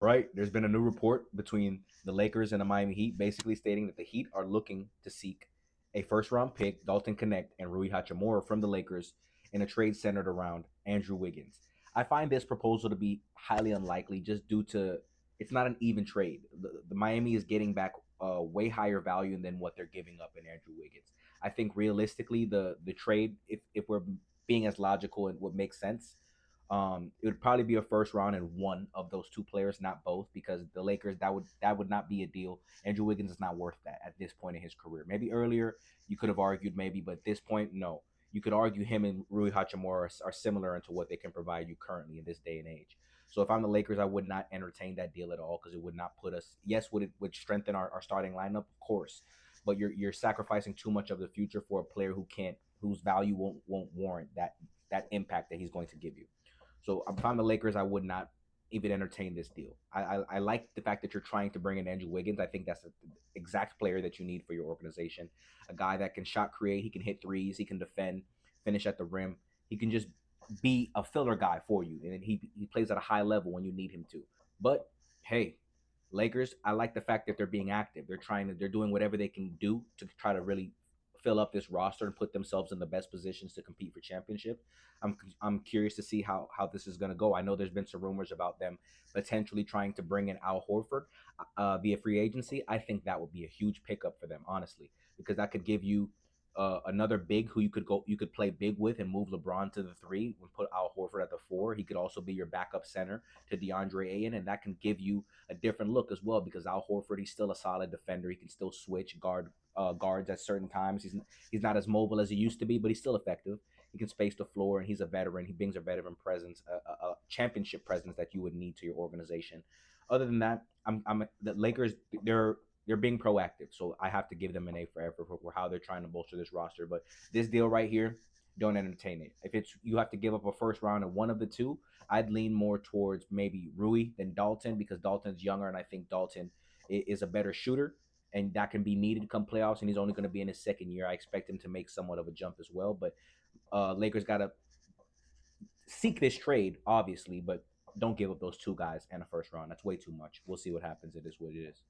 Right. There's been a new report between the Lakers and the Miami Heat basically stating that the Heat are looking to seek a first round pick, Dalton Connect, and Rui Hachimura from the Lakers in a trade centered around Andrew Wiggins. I find this proposal to be highly unlikely just due to it's not an even trade. The Miami is getting back a way higher value than what they're giving up in Andrew Wiggins. I think realistically, the trade, if we're being as logical and what makes sense, it would probably be a first round and one of those two players, not both, because the Lakers that would not be a deal. Andrew Wiggins is not worth that at this point in his career. Maybe earlier you could have argued maybe, but at this point, no. You could argue him and Rui Hachimura are similar into what they can provide you currently in this day and age. So if I'm the Lakers, I would not entertain that deal at all because it would not put us. Yes, would it would strengthen our starting lineup, of course, but you're sacrificing too much of the future for a player whose value won't warrant that impact that he's going to give you. So if I'm the Lakers, I would not even entertain this deal. I like the fact that you're trying to bring in Andrew Wiggins. I think that's the exact player that you need for your organization. A guy that can shot create, he can hit threes, he can defend, finish at the rim. He can just be a filler guy for you, and he plays at a high level when you need him to. But hey, Lakers, I like the fact that they're being active. They're doing whatever they can do to try to really fill up this roster and put themselves in the best positions to compete for championship. I'm curious to see how this is going to go. I know there's been some rumors about them potentially trying to bring in Al Horford via free agency. I think that would be a huge pickup for them, honestly, because that could give you another big who you could play big with and move LeBron to the three and put Al Horford at the four. He could also be your backup center to DeAndre Ayton, and that can give you a different look as well because Al Horford, he's still a solid defender. He can still switch guards at certain times. He's not as mobile as he used to be, but he's still effective. He can space the floor, and he's a veteran. He brings a veteran presence, a championship presence that you would need to your organization. Other than that, I'm the Lakers. They're being proactive, so I have to give them an A for effort for how they're trying to bolster this roster. But this deal right here, don't entertain it. If it's you have to give up a first round of one of the two, I'd lean more towards maybe Rui than Dalton because Dalton's younger, and I think Dalton is a better shooter and that can be needed come playoffs. And he's only going to be in his second year. I expect him to make somewhat of a jump as well. But Lakers got to seek this trade, obviously, but don't give up those two guys and a first round. That's way too much. We'll see what happens. It is what it is.